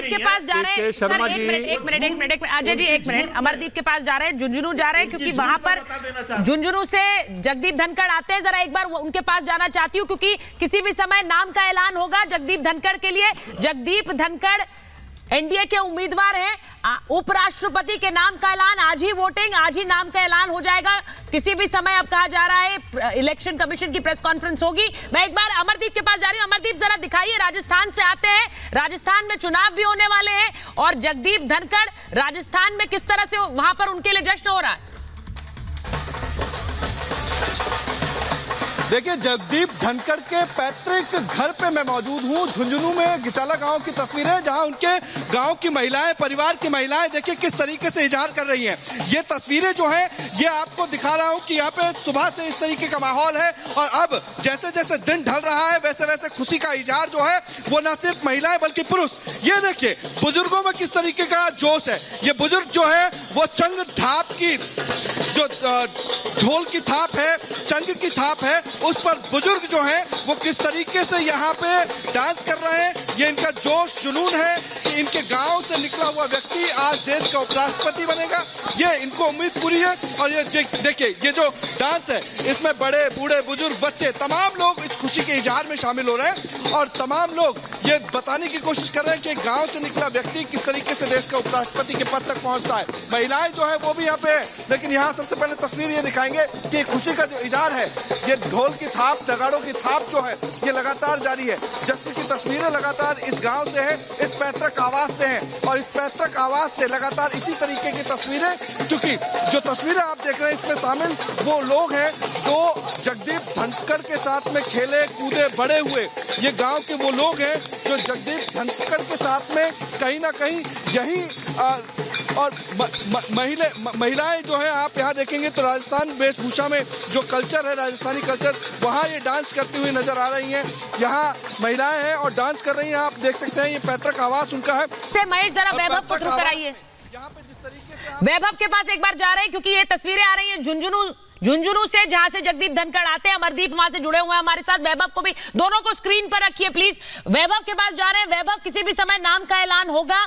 अमरदीप के पास जा रहे हैं सर, एक मिनट अजय जी, एक मिनट। अमरदीप के पास जा रहे हैं, झुंझुनू जा रहे हैं, क्योंकि वहां पर झुंझुनू से जगदीप धनखड़ आते हैं। जरा एक बार उनके पास जाना चाहती हूँ, क्योंकि किसी भी समय नाम का ऐलान होगा जगदीप धनखड़ के लिए। जगदीप धनखड़ एनडीए के उम्मीदवार हैं। उपराष्ट्रपति के नाम का ऐलान, आज ही वोटिंग, आज ही नाम का ऐलान हो जाएगा। किसी भी समय अब कहा जा रहा है इलेक्शन कमीशन की प्रेस कॉन्फ्रेंस होगी। मैं एक बार अमरदीप के पास जा रही हूं। अमरदीप, जरा दिखाइए, राजस्थान से आते हैं, राजस्थान में चुनाव भी होने वाले हैं, और जगदीप धनखड़ राजस्थान में किस तरह से वहां पर उनके लिए जश्न हो रहा है? देखिए, जगदीप धनखड़ के पैतृक घर पे मैं मौजूद हूँ। झुंझुनू में गिताला गांव की तस्वीरें, जहां उनके गांव की महिलाएं, परिवार की महिलाएं देखिए किस तरीके से इजहार कर रही हैं। ये तस्वीरें जो हैं, ये आपको दिखा रहा हूं कि यहाँ पे सुबह से इस तरीके का माहौल है, और अब जैसे जैसे दिन ढल रहा है वैसे वैसे खुशी का इजहार जो है वो न सिर्फ महिलाएं बल्कि पुरुष। ये देखिए बुजुर्गों में किस तरीके का जोश है। ये बुजुर्ग जो है वो चंग ढाप की, जो ढोल की थाप है, चंग की थाप है, उस पर बुजुर्ग जो हैं वो किस तरीके से यहाँ पे डांस कर रहे हैं। ये इनका जोश जुनून है कि इनके गांव से निकला हुआ व्यक्ति आज देश का उपराष्ट्रपति बनेगा। ये इनको उम्मीद पूरी है। और ये देखिए, ये जो डांस है इसमें बड़े बूढ़े बुजुर्ग बच्चे तमाम लोग इस खुशी के इजहार में शामिल हो रहे हैं, और तमाम लोग ये बताने की कोशिश कर रहे हैं कि गांव से निकला व्यक्ति किस तरीके से देश का उपराष्ट्रपति के पद तक पहुंचता है। महिलाएं जो है वो भी यहाँ पे है, लेकिन यहाँ सबसे पहले तस्वीर ये दिखाएंगे कि खुशी का जो इजहार है, ये ढोल की थाप, नगाड़ों की थाप जो है ये लगातार जारी है। जश्न की तस्वीरें लगातार इस गांव से हैं, इस पैतृक आवास से हैं, और इस पैतृक आवास से लगातार इसी तरीके की तस्वीरें, क्योंकि जो तस्वीरें आप देख रहे हैं इसमें शामिल वो लोग हैं जो जगदीप धनखड़ के साथ में खेले कूदे बड़े हुए। ये गांव के वो लोग हैं जो जगदीप धनखड़ के साथ में कहीं ना कहीं यही और महिलाएं जो है, आप यहाँ देखेंगे तो राजस्थान वेशभूषा में जो कल्चर है, राजस्थानी कल्चर, वहाँ ये डांस करती हुई नजर आ रही हैं। यहाँ महिलाएं हैं और डांस कर रही हैं। आप देख सकते हैं ये पैतृक आवास उनका है। महेश, जरा वैभव को थ्रू कराइए। यहाँ पे जिस तरीके से वैभव के पास एक बार जा रहे हैं, क्योंकि ये तस्वीरें आ रही हैं झुंझुनू से, जहां से जगदीप धनखड़ आते हैं। अमरदीप वहां से जुड़े हुए हैं हमारे साथ। वैभव को भी, दोनों को स्क्रीन पर रखिए प्लीज। वैभव के पास जा रहे हैं। वैभव, किसी भी समय नाम का ऐलान होगा।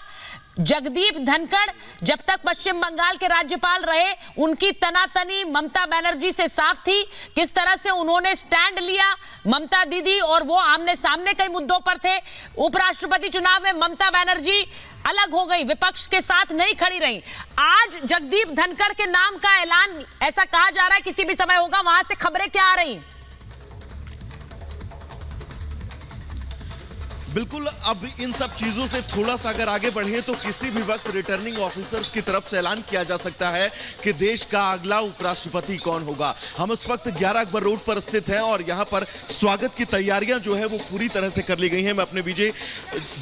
जगदीप धनखड़ जब तक पश्चिम बंगाल के राज्यपाल रहे, उनकी तनातनी ममता बनर्जी से साफ थी। किस तरह से उन्होंने स्टैंड लिया ममता दीदी, और वो आमने सामने कई मुद्दों पर थे। उपराष्ट्रपति चुनाव में ममता बनर्जी अलग हो गई, विपक्ष के साथ नहीं खड़ी रही। आज जगदीप धनखड़ के नाम का ऐलान, ऐसा कहा जा रहा है, किसी भी समय होगा। वहां से खबरें क्या आ रही? बिल्कुल, अब इन सब चीजों से थोड़ा सा अगर आगे बढ़े तो किसी भी वक्त रिटर्निंग ऑफिसर्स की तरफ से ऐलान किया जा सकता है कि देश का अगला उपराष्ट्रपति कौन होगा। हम इस वक्त 11 अकबर रोड पर स्थित हैं, और यहां पर स्वागत की तैयारियां जो है वो पूरी तरह से कर ली गई हैं। मैं अपने विजय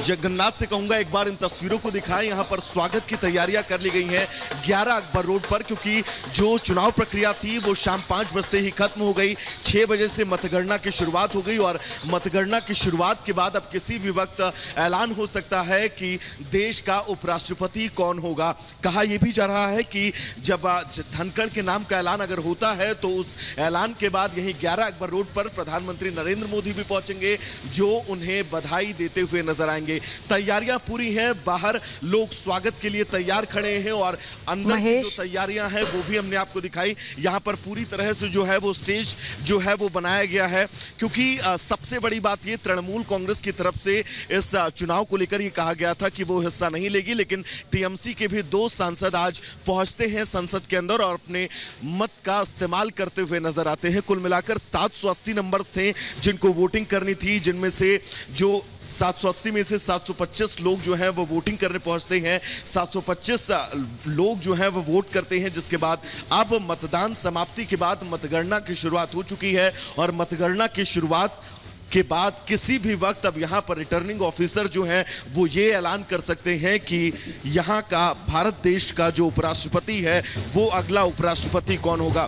जगन्नाथ से कहूंगा एक बार इन तस्वीरों को दिखाएं। यहां पर स्वागत की तैयारियां कर ली गई हैं 11 अकबर रोड पर, क्योंकि जो चुनाव प्रक्रिया थी वो शाम 5 बजते ही खत्म हो गई। 6 बजे से मतगणना की शुरुआत हो गई, और मतगणना की शुरुआत के बाद अब किसी भी वक्त ऐलान हो सकता है कि देश का उपराष्ट्रपति कौन होगा। कहा यह भी जा रहा है कि जब धनखड़ के नाम का ऐलान अगर होता है तो उस ऐलान के बाद यहीं 11 अकबर रोड पर प्रधानमंत्री नरेंद्र मोदी भी पहुंचेंगे, जो उन्हें बधाई देते हुए नजर आएंगे। तैयारियां पूरी हैं, बाहर लोग स्वागत के लिए तैयार खड़े हैं, और अंदर की जो तैयारियां हैं वो भी हमने आपको दिखाई। यहां पर पूरी तरह से जो है वो स्टेज जो है वो बनाया गया है, क्योंकि सबसे बड़ी बात ये, तृणमूल कांग्रेस की तरफ से इस चुनाव को लेकर ये कहा गया था कि वो हिस्सा नहीं लेगी, लेकिन टीएमसी के भी 2 सांसद आज पहुंचते हैं संसद के अंदर और अपने मत का इस्तेमाल करते हुए नजर आते हैं। कुल मिलाकर 780 नंबर्स थे जिनको वोटिंग करनी थी, जिनमें से जो 780 में से 725 लोग जो हैं वो वोटिंग करने पहुंचते हैं। 725 लोग जो हैं वो वोट करते हैं, जिसके बाद अब मतदान समाप्ति के बाद मतगणना की शुरुआत हो चुकी है, और मतगणना की शुरुआत के बाद किसी भी वक्त अब यहां पर रिटर्निंग ऑफिसर जो हैं वो ये ऐलान कर सकते हैं कि यहां का, भारत देश का जो उपराष्ट्रपति है वो अगला उपराष्ट्रपति कौन होगा।